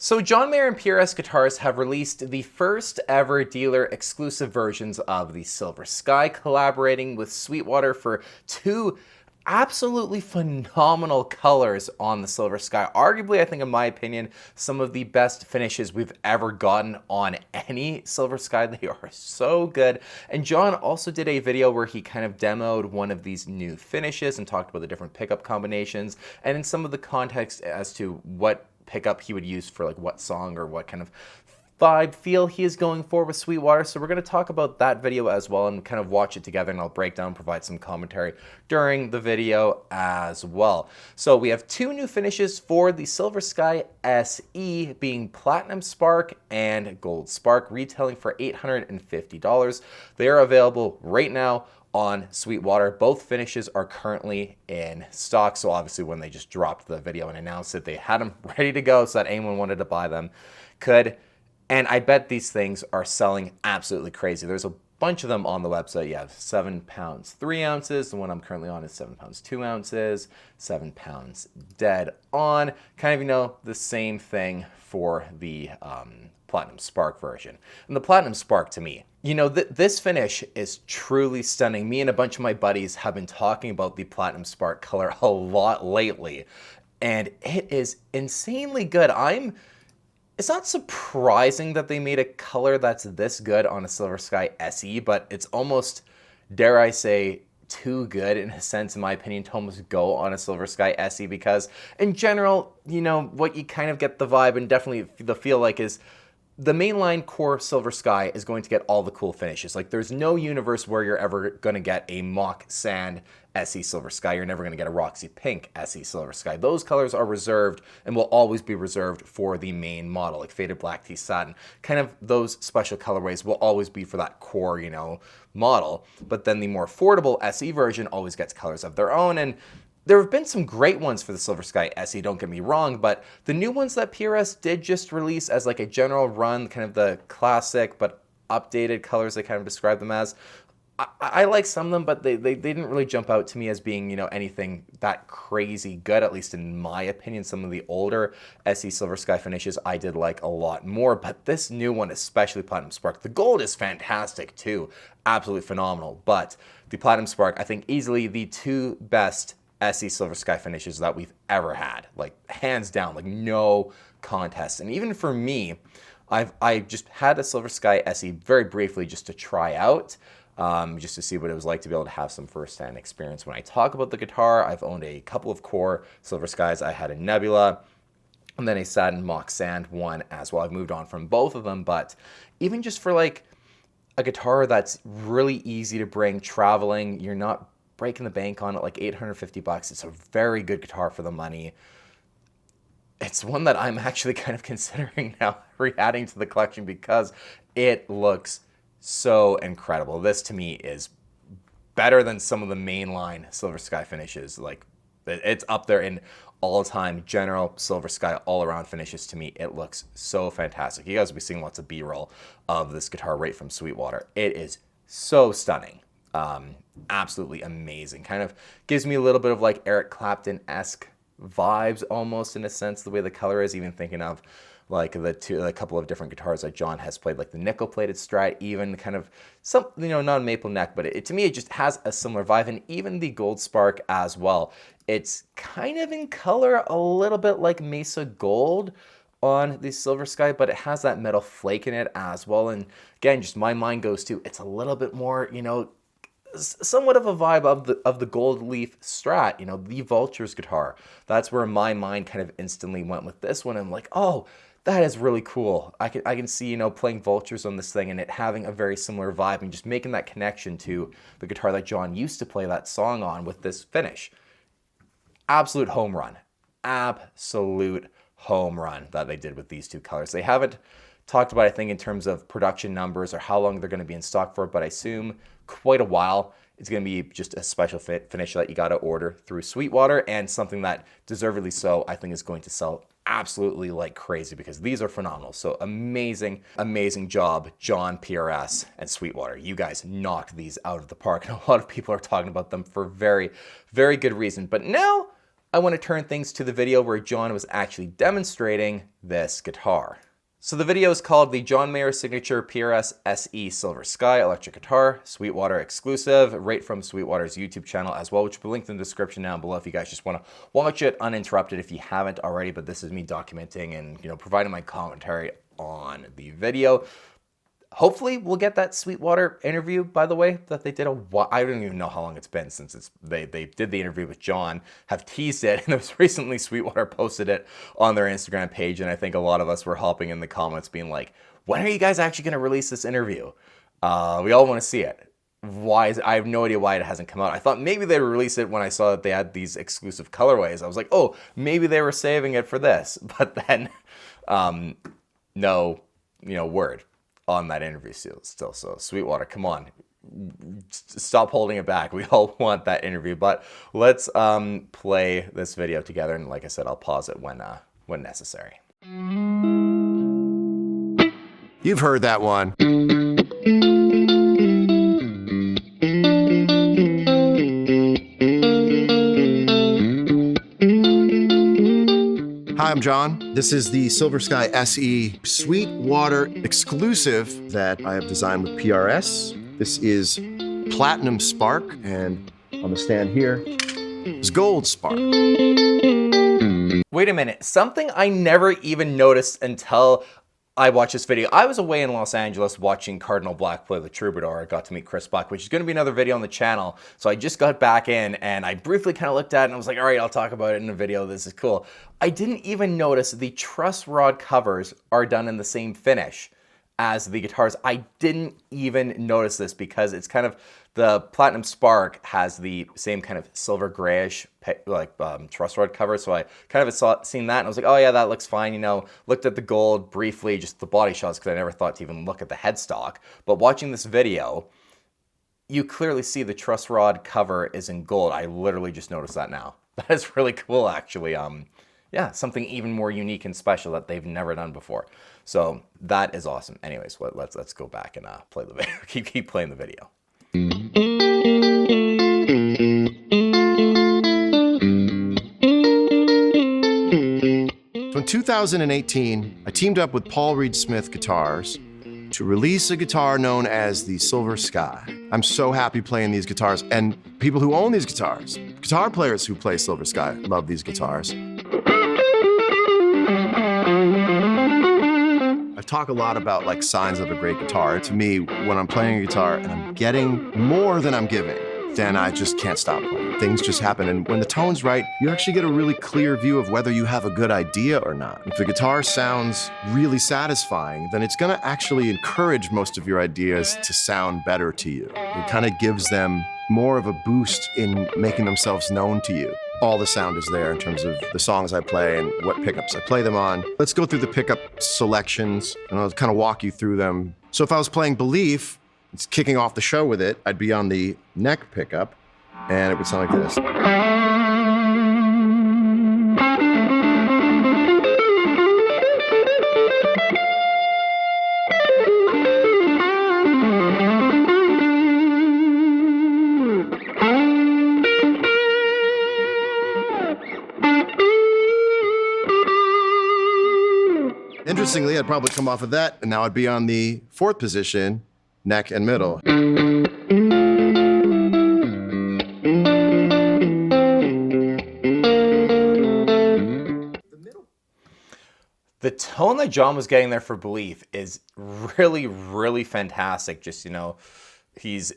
So John Mayer and PRS Guitars have released the first ever dealer exclusive versions of the Silver Sky, collaborating with Sweetwater for two absolutely phenomenal colors on the Silver Sky. Arguably, I think in my opinion, some of the best finishes we've ever gotten on any Silver Sky. They are so good. And John also did a video where he kind of demoed one of these new finishes and talked about the different pickup combinations and in some of the context as to what pickup he would use for like what song or what kind of vibe feel he is going for with Sweetwater. So we're going to talk about that video as well and kind of watch it together, and I'll break down, provide some commentary during the video as well. So we have two new finishes for the Silver Sky SE, being Platinum Spark and Gold Spark, retailing for $850. They are available right now on Sweetwater. Both finishes are currently in stock, so obviously when they just dropped the video and announced it, they had them ready to go so that anyone wanted to buy them could. And I bet these things are selling absolutely crazy. There's a bunch of them on the website. You have 7 pounds 3 ounces. The one I'm currently on is 7 pounds 2 ounces, 7 pounds dead on. Kind of, you know, the same thing for the Platinum Spark version. And the Platinum Spark, to me, you know, this finish is truly stunning. Me and a bunch of my buddies have been talking about the Platinum Spark color a lot lately, and it is insanely good. It's not surprising that they made a color that's this good on a Silver Sky SE, but it's almost, dare I say, too good in a sense, in my opinion, to almost go on a Silver Sky SE, because in general, you know, what you kind of get the vibe and definitely the feel like is the mainline core Silver Sky is going to get all the cool finishes. Like, there's no universe where you're ever going to get a Mock Sand SE Silver Sky. You're never going to get a Roxy Pink SE Silver Sky. Those colors are reserved and will always be reserved for the main model, like Faded Black Tea Satin. Kind of those special colorways will always be for that core, you know, model. But then the more affordable SE version always gets colors of their own, and there have been some great ones for the Silver Sky SE, don't get me wrong, but the new ones that PRS did just release as like a general run, kind of the classic but updated colors they kind of describe them as, I like some of them, but they didn't really jump out to me as being, you know, anything that crazy good, at least in my opinion. Some of the older SE Silver Sky finishes I did like a lot more, but this new one, especially Platinum Spark, the gold is fantastic too, absolutely phenomenal, but the Platinum Spark, I think easily the two best SE Silver Sky finishes that we've ever had, like hands down, like no contest. And even for me, I just had a Silver Sky SE very briefly just to try out, just to see what it was like to be able to have some first-hand experience. When I talk about the guitar, I've owned a couple of core Silver Skies. I had a Nebula and then a Satin Mock Sand one as well. I've moved on from both of them, but even just for like a guitar that's really easy to bring traveling, you're not breaking the bank on it, like $850. It's a very good guitar for the money. It's one that I'm actually kind of considering now re-adding to the collection because it looks so incredible. This to me is better than some of the mainline Silver Sky finishes. Like, it's up there in all-time general Silver Sky all-around finishes. To me, it looks so fantastic. You guys will be seeing lots of B-roll of this guitar right from Sweetwater. It is so stunning. Absolutely amazing. Kind of gives me a little bit of like Eric Clapton-esque vibes almost, in a sense, the way the color is. Even thinking of like a couple of different guitars that John has played, like the nickel-plated Strat, even kind of some, you know, not a maple neck, but to me it just has a similar vibe. And even the Gold Spark as well. It's kind of in color a little bit like Mesa Gold on the Silver Sky, but it has that metal flake in it as well. And again, just my mind goes to, it's a little bit more, you know, somewhat of a vibe of the Gold Leaf Strat, you know, the Vulture's guitar. That's where my mind kind of instantly went with this one. I'm like, oh, that is really cool. I can see, you know, playing Vultures on this thing and it having a very similar vibe and just making that connection to the guitar that John used to play that song on with this finish. Absolute home run. Absolute home run that they did with these two colors. They haven't talked about, I think, in terms of production numbers or how long they're going to be in stock for, but I assume quite a while. It's going to be just a special finish that you got to order through Sweetwater, and something that, deservedly so, I think is going to sell absolutely like crazy because these are phenomenal. So amazing, amazing job, John, PRS, and Sweetwater. You guys knocked these out of the park, and a lot of people are talking about them for very, very good reason. But now I want to turn things to the video where John was actually demonstrating this guitar. So the video is called the John Mayer Signature PRS SE Silver Sky Electric Guitar, Sweetwater exclusive, right from Sweetwater's YouTube channel as well, which will be linked in the description down below if you guys just want to watch it uninterrupted if you haven't already. But this is me documenting and providing my commentary on the video. Hopefully we'll get that Sweetwater interview, by the way, that they did I don't even know how long it's been since they did the interview with John, have teased it, and it was recently Sweetwater posted it on their Instagram page, and I think a lot of us were hopping in the comments being like, when are you guys actually going to release this interview? We all want to see it. I have no idea why it hasn't come out. I thought maybe they would release it when I saw that they had these exclusive colorways. I was like, oh, maybe they were saving it for this, but then no, word on that interview still. So Sweetwater, come on, stop holding it back. We all want that interview, but let's play this video together. And like I said, I'll pause it when necessary. You've heard that one. Hi, I'm John. This is the Silver Sky SE Sweetwater exclusive that I have designed with PRS. This is Platinum Spark, and on the stand here is Gold Spark. Wait a minute, something I never even noticed until I watched this video. I was away in Los Angeles watching Cardinal Black play the Troubadour. I got to meet Chris Buck, which is going to be another video on the channel. So I just got back in and I briefly kind of looked at it and I was like, all right, I'll talk about it in a video. This is cool. I didn't even notice the truss rod covers are done in the same finish as the guitars. I didn't even notice this because it's kind of, the Platinum Spark has the same kind of silver grayish truss rod cover. So I kind of seen that and I was like, oh yeah, that looks fine. Looked at the gold briefly, just the body shots, because I never thought to even look at the headstock. But watching this video, you clearly see the truss rod cover is in gold. I literally just noticed that now. That is really cool, actually. Yeah, something even more unique and special that they've never done before. So that is awesome. Anyways, let's go back and play the video. keep playing the video. So in 2018, I teamed up with Paul Reed Smith Guitars to release a guitar known as the Silver Sky. I'm so happy playing these guitars, and people who own these guitars, guitar players who play Silver Sky, love these guitars. I talk a lot about signs of a great guitar. To me, when I'm playing a guitar and I'm getting more than I'm giving, then I just can't stop playing. Things just happen, and when the tone's right, you actually get a really clear view of whether you have a good idea or not. If the guitar sounds really satisfying, then it's gonna actually encourage most of your ideas to sound better to you. It kind of gives them more of a boost in making themselves known to you. All the sound is there in terms of the songs I play and what pickups I play them on. Let's go through the pickup selections and I'll kind of walk you through them. So if I was playing Belief, it's kicking off the show with it, I'd be on the neck pickup and it would sound like this. Interestingly, I'd probably come off of that, and now I'd be on the fourth position, neck and middle. The tone that John was getting there for Belief is really, really fantastic. Just, he's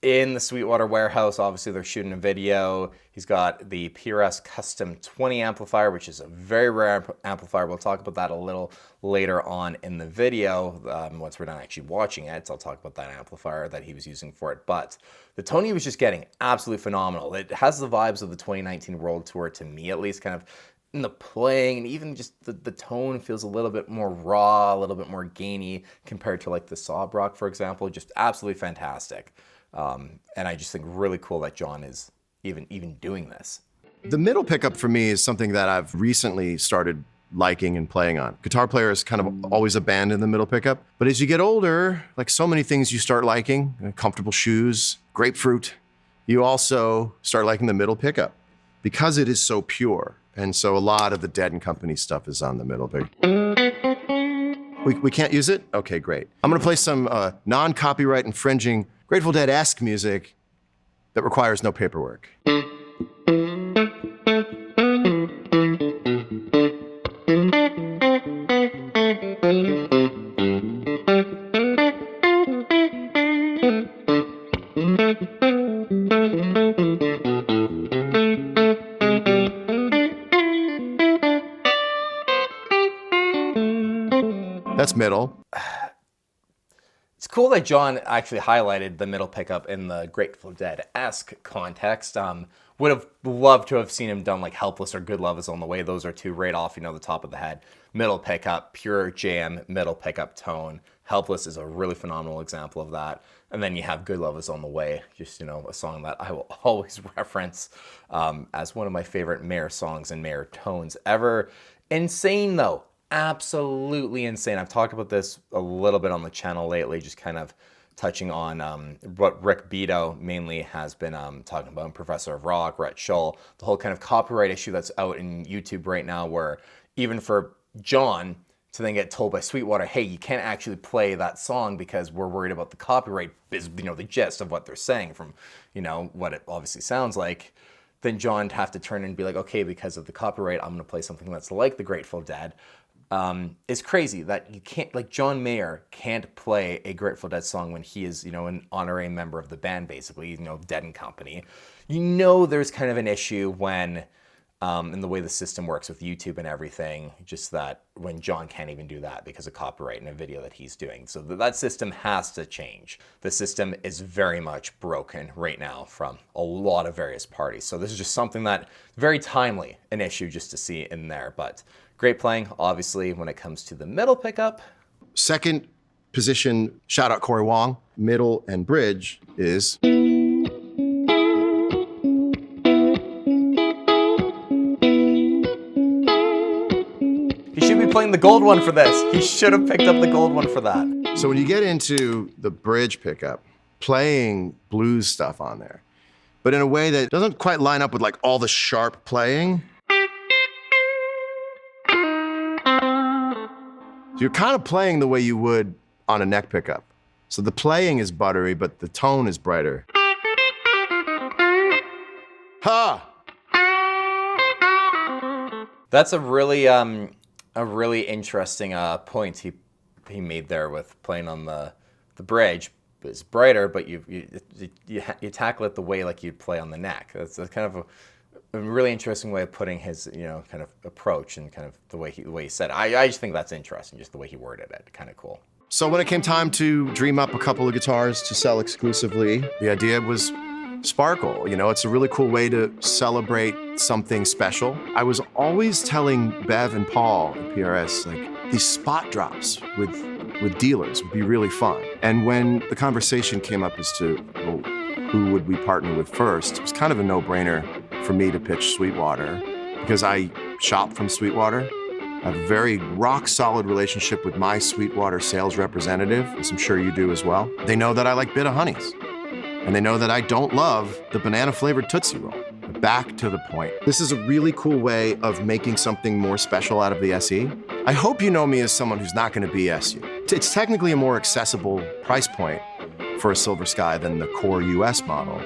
in the Sweetwater warehouse. Obviously, they're shooting a video. He's got the PRS Custom 20 amplifier, which is a very rare amplifier. We'll talk about that a little later on in the video. Once we're done actually watching it, I'll talk about that amplifier that he was using for it. But the tone he was just getting, absolutely phenomenal. It has the vibes of the 2019 World Tour, to me at least, kind of in the playing, and even just the tone feels a little bit more raw, a little bit more gainy compared to the Sob Rock, for example. Just absolutely fantastic. And I just think really cool that John is even doing this. The middle pickup for me is something that I've recently started liking and playing on. Guitar players kind of always abandon the middle pickup, but as you get older, like so many things you start liking, comfortable shoes, grapefruit, you also start liking the middle pickup because it is so pure. And so a lot of the Dead and Company stuff is on the middle. We can't use it? Okay, great. I'm gonna play some non-copyright infringing Grateful Dead-esque music that requires no paperwork. That's middle. It's cool that John actually highlighted the middle pickup in the Grateful Dead-esque context. Would have loved to have seen him done like Helpless or Good Love Is on the Way. Those are two right off, the top of the head. Middle pickup, pure jam, middle pickup tone. Helpless is a really phenomenal example of that. And then you have Good Love Is on the Way, just, a song that I will always reference as one of my favorite Mayer songs and Mayer tones ever. Insane though. Absolutely insane. I've talked about this a little bit on the channel lately, just kind of touching on what Rick Beato mainly has been talking about, Professor of Rock, Rhett Shull, the whole kind of copyright issue that's out in YouTube right now, where even for John to then get told by Sweetwater, hey, you can't actually play that song because we're worried about the copyright, is the gist of what they're saying from what it obviously sounds like. Then John have to turn and be like, okay, because of the copyright, I'm going to play something that's like the Grateful Dead. It's crazy that you can't, like John Mayer can't play a Grateful Dead song when he is, an honorary member of the band, basically, Dead and Company. There's kind of an issue when, in the way the system works with YouTube and everything, just that when John can't even do that because of copyright in a video that he's doing. So that system has to change. The system is very much broken right now from a lot of various parties. So this is just something that very timely, an issue just to see in there, but great playing, obviously, when it comes to the middle pickup. Second position, shout out Corey Wong, middle and bridge is. He should be playing the gold one for this. He should have picked up the gold one for that. So when you get into the bridge pickup, playing blues stuff on there, but in a way that doesn't quite line up with like all the sharp playing. So you're kind of playing the way you would on a neck pickup. So the playing is buttery, but the tone is brighter. Ha! That's a really interesting point he made there with playing on the bridge. It's brighter, but you tackle it the way like you'd play on the neck. That's kind of a really interesting way of putting his, kind of approach and kind of the way he said it. I just think that's interesting, just the way he worded it. Kind of cool. So when it came time to dream up a couple of guitars to sell exclusively, the idea was sparkle. It's a really cool way to celebrate something special. I was always telling Bev and Paul at PRS, like, these spot drops with dealers would be really fun. And when the conversation came up as to, well, who would we partner with first, it was kind of a no-brainer for me to pitch Sweetwater because I shop from Sweetwater. I have a very rock-solid relationship with my Sweetwater sales representative, as I'm sure you do as well. They know that I like Bit of Honeys, and they know that I don't love the banana-flavored Tootsie Roll. Back to the point. This is a really cool way of making something more special out of the SE. I hope you know me as someone who's not going to BS you. It's technically a more accessible price point for a Silver Sky than the core US model.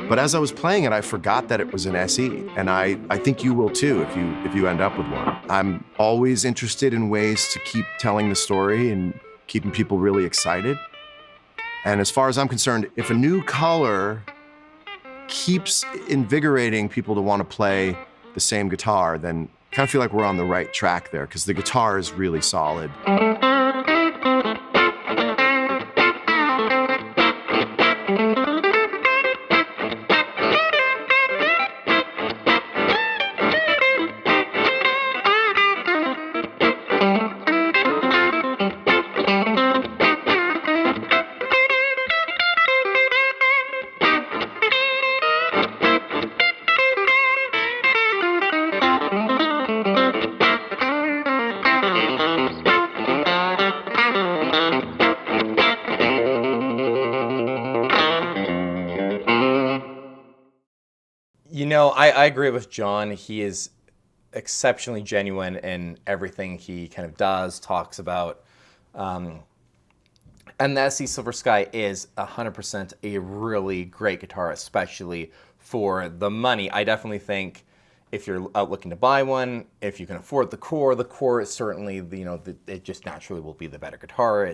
But as I was playing it, I forgot that it was an SE, and I think you will too if you end up with one. I'm always interested in ways to keep telling the story and keeping people really excited. And as far as I'm concerned, if a new color keeps invigorating people to want to play the same guitar, then I kind of feel like we're on the right track there, because the guitar is really solid. No, I agree with John. He is exceptionally genuine in everything he kind of does, talks about. And the SE Silver Sky is 100% a really great guitar, especially for the money. I definitely think if you're out looking to buy one, if you can afford the core is certainly, it just naturally will be the better guitar.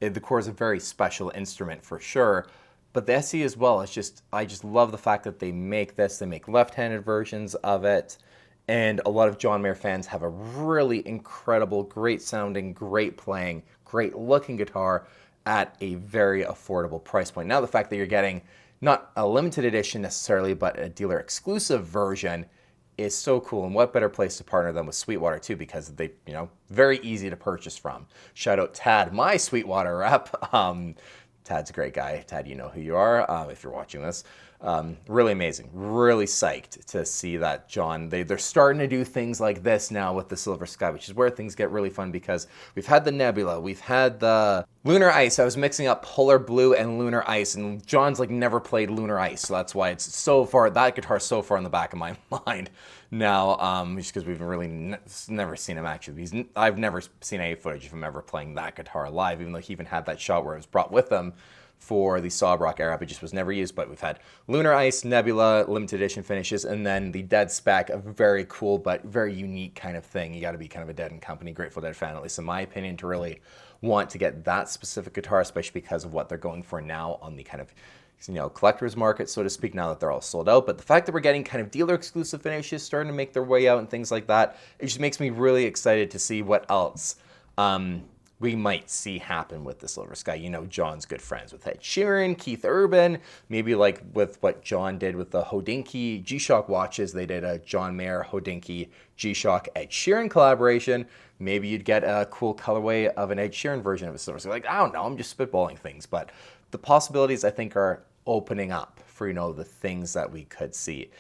The core is a very special instrument for sure. But the SE as well, I just love the fact that they make this. They make left-handed versions of it. And a lot of John Mayer fans have a really incredible, great sounding, great playing, great looking guitar at a very affordable price point. Now the fact that you're getting not a limited edition necessarily, but a dealer exclusive version is so cool. And what better place to partner than with Sweetwater too, because they, very easy to purchase from. Shout out Tad, my Sweetwater rep. Tad's a great guy. Tad, you know who you are if you're watching this. Really amazing. Really psyched to see that John, they're starting to do things like this now with the Silver Sky, which is where things get really fun because we've had the Nebula, we've had the Lunar Ice. I was mixing up Polar Blue and Lunar Ice, and John's like never played Lunar Ice, so that's why it's so far, that guitar's so far in the back of my mind now, just because we've really never seen him actually. I've never seen any footage of him ever playing that guitar live, even though he even had that shot where it was brought with him for the Sob Rock era, but just was never used. But we've had Lunar Ice, Nebula, limited edition finishes, and then the Dead Spec, a very cool but very unique kind of thing. You got to be kind of a Dead and Company, Grateful Dead fan, at least in my opinion, to really want to get that specific guitar, especially because of what they're going for now on the kind of collector's market, so to speak, now that they're all sold out. But the fact that we're getting kind of dealer exclusive finishes starting to make their way out and things like that, it just makes me really excited to see what else we might see happen with the Silver Sky. John's good friends with Ed Sheeran, Keith Urban, maybe like with what John did with the Hodinkee G-Shock watches. They did a John Mayer Hodinkee G-Shock Ed Sheeran collaboration. Maybe you'd get a cool colorway of an Ed Sheeran version of a Silver Sky. I don't know, I'm just spitballing things, but the possibilities I think are opening up for, the things that we could see.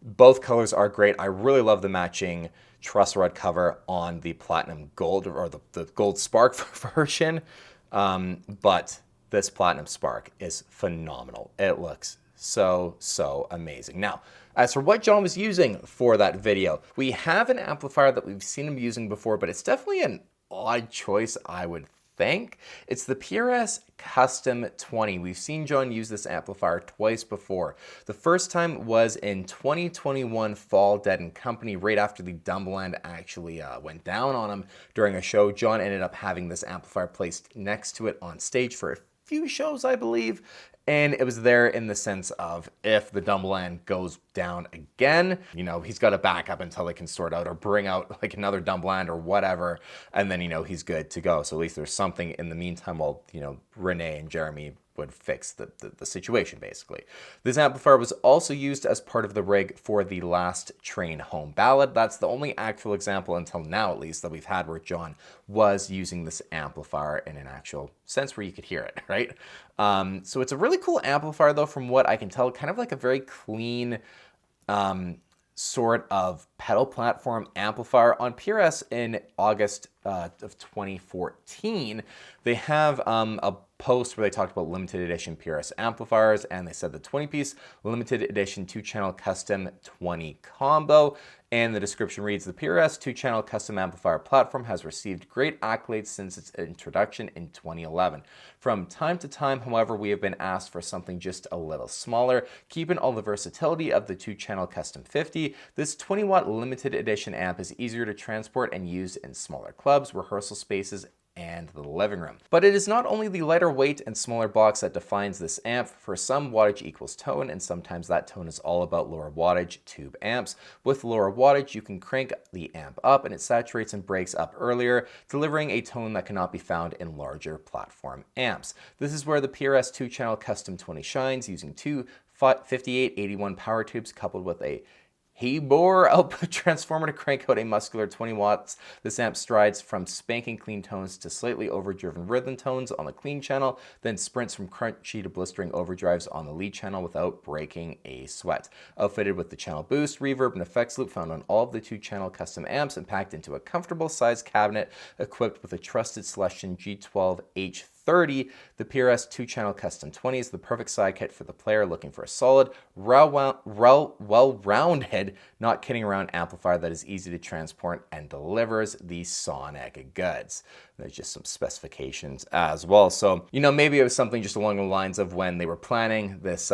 Both colors are great. I really love the matching truss rod cover on the Platinum Gold, or the Gold Spark version. But this Platinum Spark is phenomenal. It looks so amazing. Now, as for what John was using for that video, we have an amplifier that we've seen him using before, but it's definitely an odd choice, I would think. It's the PRS Custom 20. We've seen John use this amplifier twice before. The first time was in 2021 fall, Dead and Company, right after the Dumbland actually went down on him during a show. John ended up having this amplifier placed next to it on stage for a few shows, I believe. And it was there in the sense of if the Dumbland goes down again, he's got a backup until they can sort out or bring out like another Dumbland or whatever. And then, he's good to go. So at least there's something in the meantime while, Renee and Jeremy would fix the situation, basically. This amplifier was also used as part of the rig for the Last Train Home Ballad. That's the only actual example until now, at least, that we've had where John was using this amplifier in an actual sense where you could hear it, right? So it's a really cool amplifier, though, from what I can tell, kind of like a very clean sort of pedal platform amplifier. On PRS in August of 2014, they have a post where they talked about limited edition PRS amplifiers, and they said the 20-piece limited edition 2-channel custom 20 combo. And the description reads, the PRS 2-channel custom amplifier platform has received great accolades since its introduction in 2011. From time to time, however, we have been asked for something just a little smaller. Keeping all the versatility of the 2-channel custom 50, this 20-watt limited edition amp is easier to transport and use in smaller clubs, rehearsal spaces, and the living room. But it is not only the lighter weight and smaller box that defines this amp. For some, wattage equals tone, and sometimes that tone is all about lower wattage tube amps. With lower wattage, you can crank the amp up and it saturates and breaks up earlier, delivering a tone that cannot be found in larger platform amps. This is where the PRS 2-channel custom 20 shines, using two 5881 power tubes coupled with a Hebor output transformer to crank out a muscular 20 watts. This amp strides from spanking clean tones to slightly overdriven rhythm tones on the clean channel, then sprints from crunchy to blistering overdrives on the lead channel without breaking a sweat. Outfitted with the channel boost, reverb, and effects loop found on all of the 2-channel custom amps, and packed into a comfortable sized cabinet equipped with a trusted Celestion G12H 30, the PRS 2-channel custom 20 is the perfect side kit for the player looking for a solid, well-rounded, not kidding around amplifier that is easy to transport and delivers the sonic goods. There's just some specifications as well. So, maybe it was something just along the lines of when they were planning this,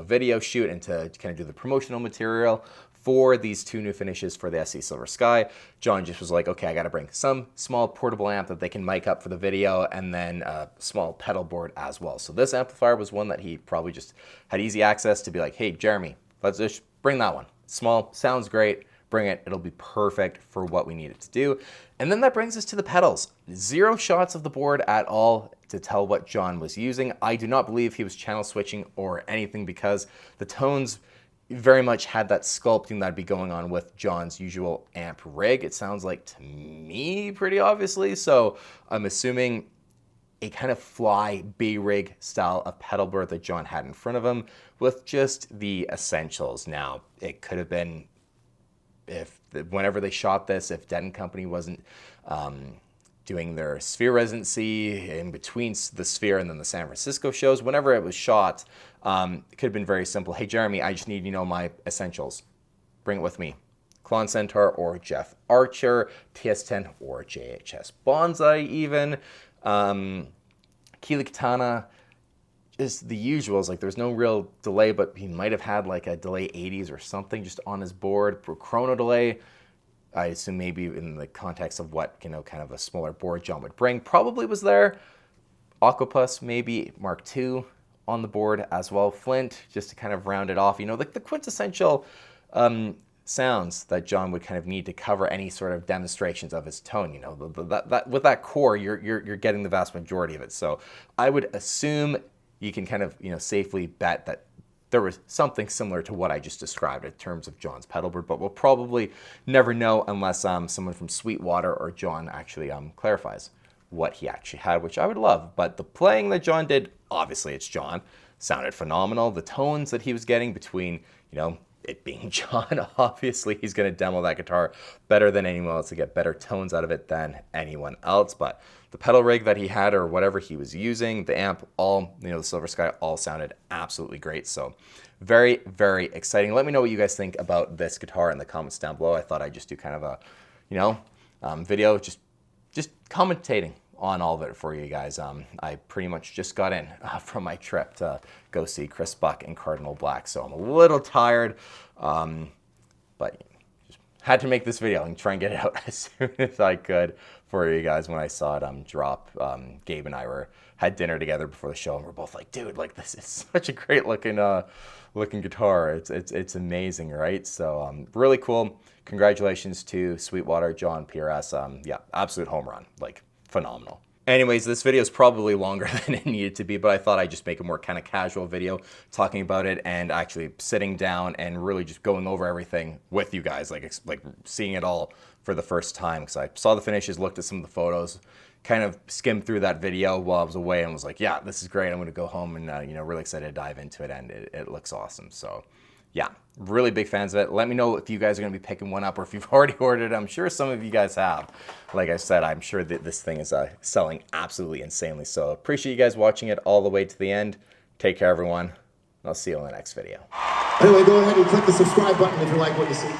video shoot and to kind of do the promotional material for these 2 new finishes for the SE Silver Sky. John just was like, okay, I got to bring some small portable amp that they can mic up for the video, and then a small pedal board as well. So this amplifier was one that he probably just had easy access to be like, hey, Jeremy, let's just bring that one. Small, sounds great, bring it. It'll be perfect for what we need it to do. And then that brings us to the pedals. 0 shots of the board at all to tell what John was using. I do not believe he was channel switching or anything, because the tones very much had that sculpting that'd be going on with John's usual amp rig, it sounds like to me, pretty obviously. So I'm assuming a kind of fly B-rig style of pedal board that John had in front of him with just the essentials. Now, it could have been, whenever they shot this, if Dead & Company wasn't doing their Sphere residency in between the Sphere and then the San Francisco shows, whenever it was shot, it could have been very simple. Hey, Jeremy, I just need, my essentials. Bring it with me. Klon Centaur or Jeff Archer, PS10 or JHS Bonsai even. Keeley Katana, just the usuals. Like, there's no real delay, but he might have had like a delay 80s or something just on his board. Chrono delay, I assume maybe in the context of what, kind of a smaller board John would bring, probably was there. Aquapus, maybe Mark II on the board as well. Flint, just to kind of round it off, like the quintessential sounds that John would kind of need to cover any sort of demonstrations of his tone. That with that core, you're getting the vast majority of it. So I would assume you can kind of, safely bet that there was something similar to what I just described in terms of John's pedalboard, but we'll probably never know unless someone from Sweetwater or John actually clarifies what he actually had, which I would love. But the playing that John did, obviously it's John, sounded phenomenal. The tones that he was getting between, it being John, obviously he's going to demo that guitar better than anyone else to get better tones out of it than anyone else. But the pedal rig that he had or whatever he was using, the amp, all, the Silver Sky, all sounded absolutely great. So very, very exciting. Let me know what you guys think about this guitar in the comments down below. I thought I'd just do kind of a, video, just commentating on all of it for you guys. I pretty much just got in from my trip to go see Chris Buck and Cardinal Black, so I'm a little tired, but just had to make this video and try and get it out as soon as I could for you guys. When I saw it drop, Gabe and I had dinner together before the show, and we're both like, dude, like, this is such a great looking guitar. It's amazing, right? So really cool. Congratulations to Sweetwater, John, PRS. Yeah, absolute home run, like phenomenal. Anyways, this video is probably longer than it needed to be, but I thought I'd just make a more kind of casual video talking about it and actually sitting down and really just going over everything with you guys, like seeing it all for the first time, because I saw the finishes, looked at some of the photos, kind of skimmed through that video while I was away and was like, yeah, this is great. I'm going to go home and, really excited to dive into it, and it looks awesome. So yeah, really big fans of it. Let me know if you guys are going to be picking one up or if you've already ordered it. I'm sure some of you guys have. Like I said, I'm sure that this thing is selling absolutely insanely. So appreciate you guys watching it all the way to the end. Take care, everyone. I'll see you in the next video. Anyway, go ahead and click the subscribe button if you like what you see.